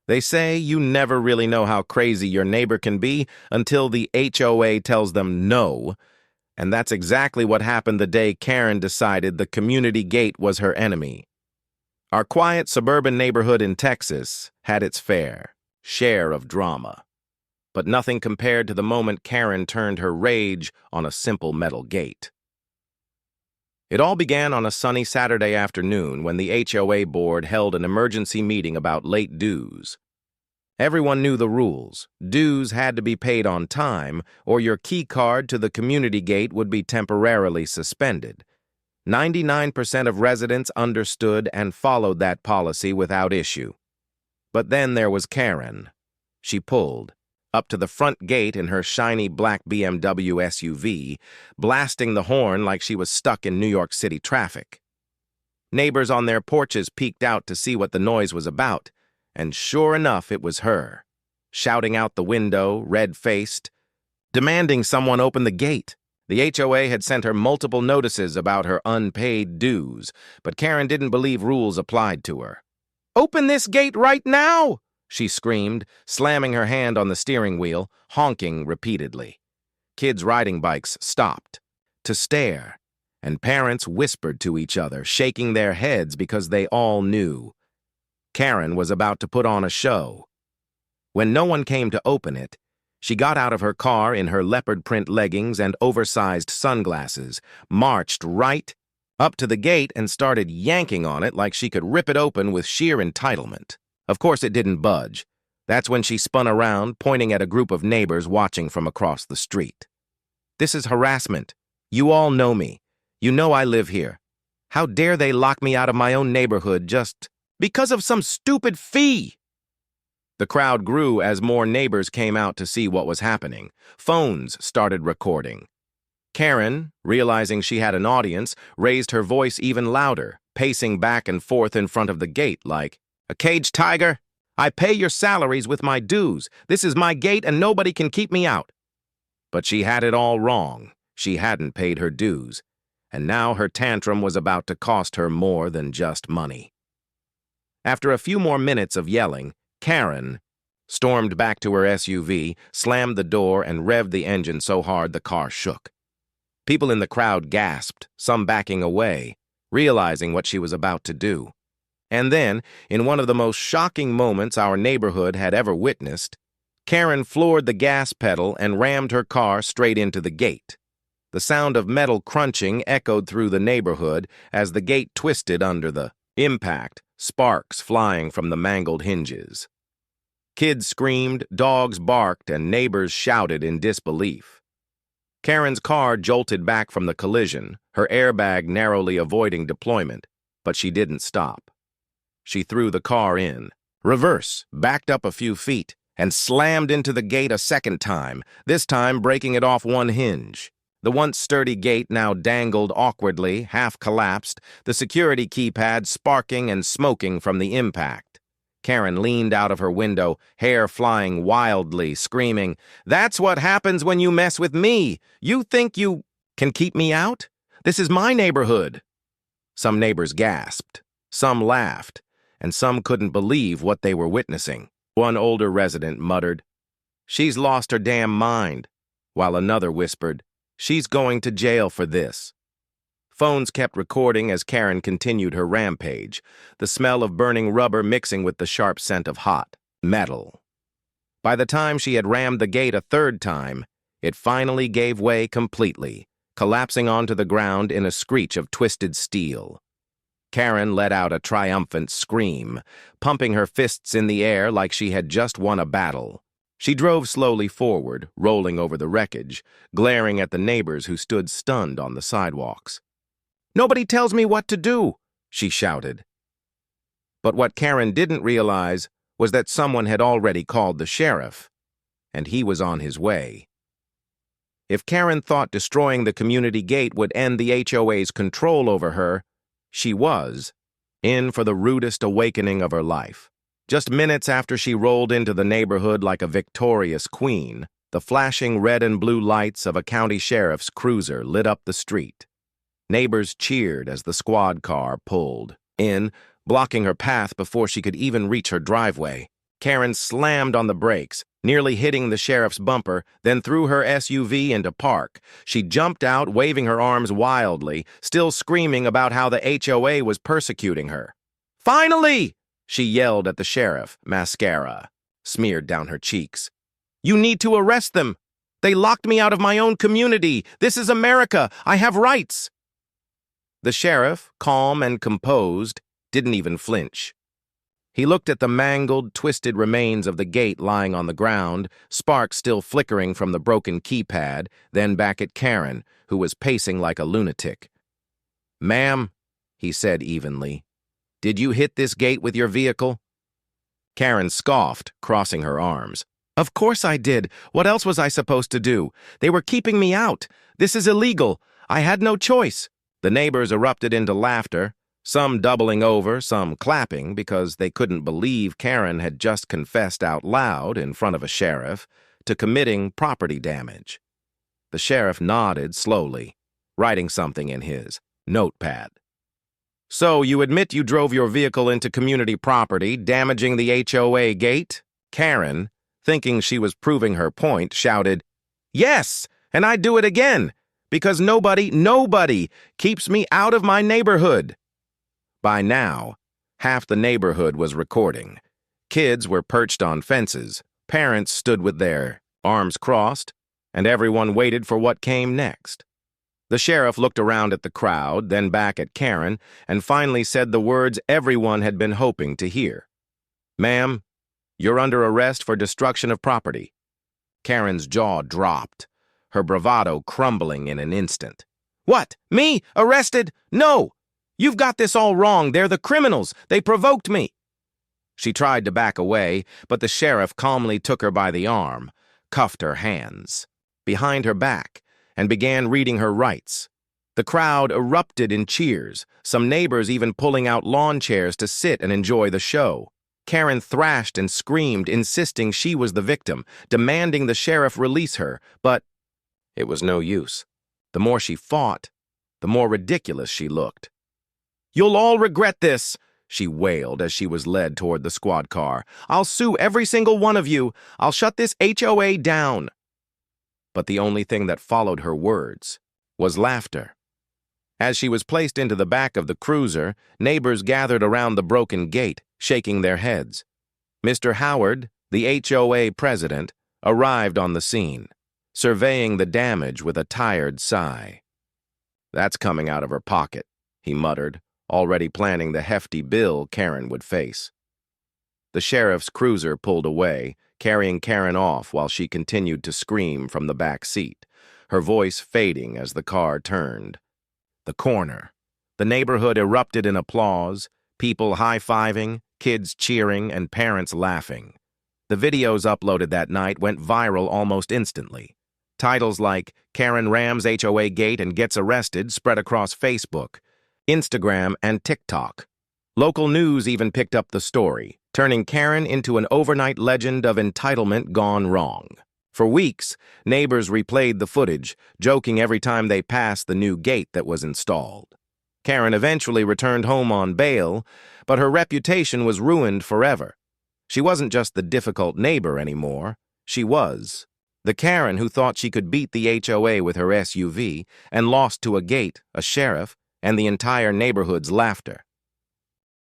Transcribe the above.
They say you never really know how crazy your neighbor can be until the HOA tells them no, and that's exactly what happened the day Karen decided the community gate was her enemy. Our quiet suburban neighborhood in Texas had its fair share of drama, but nothing compared to the moment Karen turned her rage on a simple metal gate. It all began on a sunny Saturday afternoon when the HOA board held an emergency meeting about late dues. Everyone knew the rules. Dues had to be paid on time, or your key card to the community gate would be temporarily suspended. 99% of residents understood and followed that policy without issue. But then there was Karen. She pulled up to the front gate in her shiny black BMW SUV, blasting the horn like she was stuck in New York City traffic. Neighbors on their porches peeked out to see what the noise was about, and sure enough, it was her, shouting out the window, red-faced, demanding someone open the gate. The HOA had sent her multiple notices about her unpaid dues, but Karen didn't believe rules applied to her. "Open this gate right now!" she screamed, slamming her hand on the steering wheel, honking repeatedly. Kids riding bikes stopped to stare, and parents whispered to each other, shaking their heads because they all knew Karen was about to put on a show. When no one came to open it, she got out of her car in her leopard print leggings and oversized sunglasses, marched right up to the gate and started yanking on it like she could rip it open with sheer entitlement. Of course it didn't budge. That's when she spun around, pointing at a group of neighbors watching from across the street. "This is harassment. You all know me. You know I live here. How dare they lock me out of my own neighborhood just because of some stupid fee?" The crowd grew as more neighbors came out to see what was happening. Phones started recording. Karen, realizing she had an audience, raised her voice even louder, pacing back and forth in front of the gate like, "A caged tiger? I pay your salaries with my dues. This is my gate and nobody can keep me out." But she had it all wrong. She hadn't paid her dues, and now her tantrum was about to cost her more than just money. After a few more minutes of yelling, Karen stormed back to her SUV, slammed the door, and revved the engine so hard the car shook. People in the crowd gasped, some backing away, realizing what she was about to do. And then, in one of the most shocking moments our neighborhood had ever witnessed, Karen floored the gas pedal and rammed her car straight into the gate. The sound of metal crunching echoed through the neighborhood as the gate twisted under the impact, sparks flying from the mangled hinges. Kids screamed, dogs barked, and neighbors shouted in disbelief. Karen's car jolted back from the collision, her airbag narrowly avoiding deployment, but she didn't stop. She threw the car in reverse, backed up a few feet, and slammed into the gate a second time, this time breaking it off one hinge. The once sturdy gate now dangled awkwardly, half collapsed, the security keypad sparking and smoking from the impact. Karen leaned out of her window, hair flying wildly, screaming, "That's what happens when you mess with me! You think you can keep me out? This is my neighborhood!" Some neighbors gasped, some laughed, and some couldn't believe what they were witnessing. One older resident muttered, "She's lost her damn mind," while another whispered, "She's going to jail for this." Phones kept recording as Karen continued her rampage, the smell of burning rubber mixing with the sharp scent of hot metal. By the time she had rammed the gate a third time, it finally gave way completely, collapsing onto the ground in a screech of twisted steel. Karen let out a triumphant scream, pumping her fists in the air like she had just won a battle. She drove slowly forward, rolling over the wreckage, glaring at the neighbors who stood stunned on the sidewalks. "Nobody tells me what to do," she shouted. But what Karen didn't realize was that someone had already called the sheriff, and he was on his way. If Karen thought destroying the community gate would end the HOA's control over her, she was in for the rudest awakening of her life. Just minutes after she rolled into the neighborhood like a victorious queen, the flashing red and blue lights of a county sheriff's cruiser lit up the street. Neighbors cheered as the squad car pulled in, blocking her path before she could even reach her driveway. Karen slammed on the brakes, nearly hitting the sheriff's bumper, then threw her SUV into park. She jumped out, waving her arms wildly, still screaming about how the HOA was persecuting her. "Finally!" she yelled at the sheriff, mascara smeared down her cheeks. "You need to arrest them. They locked me out of my own community. This is America. I have rights." The sheriff, calm and composed, didn't even flinch. He looked at the mangled, twisted remains of the gate lying on the ground, sparks still flickering from the broken keypad, then back at Karen, who was pacing like a lunatic. "Ma'am," he said evenly, "did you hit this gate with your vehicle?" Karen scoffed, crossing her arms. "Of course I did. What else was I supposed to do? They were keeping me out. This is illegal. I had no choice." The neighbors erupted into laughter, some doubling over, some clapping because they couldn't believe Karen had just confessed out loud in front of a sheriff to committing property damage. The sheriff nodded slowly, writing something in his notepad. "So you admit you drove your vehicle into community property, damaging the HOA gate?" Karen, thinking she was proving her point, shouted, "Yes, and I'd do it again, because nobody keeps me out of my neighborhood." By now, half the neighborhood was recording. Kids were perched on fences, parents stood with their arms crossed, and everyone waited for what came next. The sheriff looked around at the crowd, then back at Karen, and finally said the words everyone had been hoping to hear. "Ma'am, you're under arrest for destruction of property." Karen's jaw dropped, her bravado crumbling in an instant. "What? Me? Arrested? No! You've got this all wrong. They're the criminals. They provoked me." She tried to back away, but the sheriff calmly took her by the arm, cuffed her hands behind her back, and began reading her rights. The crowd erupted in cheers, some neighbors even pulling out lawn chairs to sit and enjoy the show. Karen thrashed and screamed, insisting she was the victim, demanding the sheriff release her, but it was no use. The more she fought, the more ridiculous she looked. "You'll all regret this," she wailed as she was led toward the squad car. "I'll sue every single one of you. I'll shut this HOA down." But the only thing that followed her words was laughter. As she was placed into the back of the cruiser, neighbors gathered around the broken gate, shaking their heads. Mr. Howard, the HOA president, arrived on the scene, surveying the damage with a tired sigh. "That's coming out of her pocket," he muttered, already planning the hefty bill Karen would face. The sheriff's cruiser pulled away, carrying Karen off while she continued to scream from the back seat, her voice fading as the car turned. The corner. The neighborhood erupted in applause, people high-fiving, kids cheering, and parents laughing. The videos uploaded that night went viral almost instantly. Titles like "Karen Rams HOA Gate and Gets Arrested" spread across Facebook, Instagram, and TikTok. Local news even picked up the story, turning Karen into an overnight legend of entitlement gone wrong. For weeks, neighbors replayed the footage, joking every time they passed the new gate that was installed. Karen eventually returned home on bail, but her reputation was ruined forever. She wasn't just the difficult neighbor anymore. She was the Karen who thought she could beat the HOA with her SUV and lost to a gate, a sheriff, and the entire neighborhood's laughter.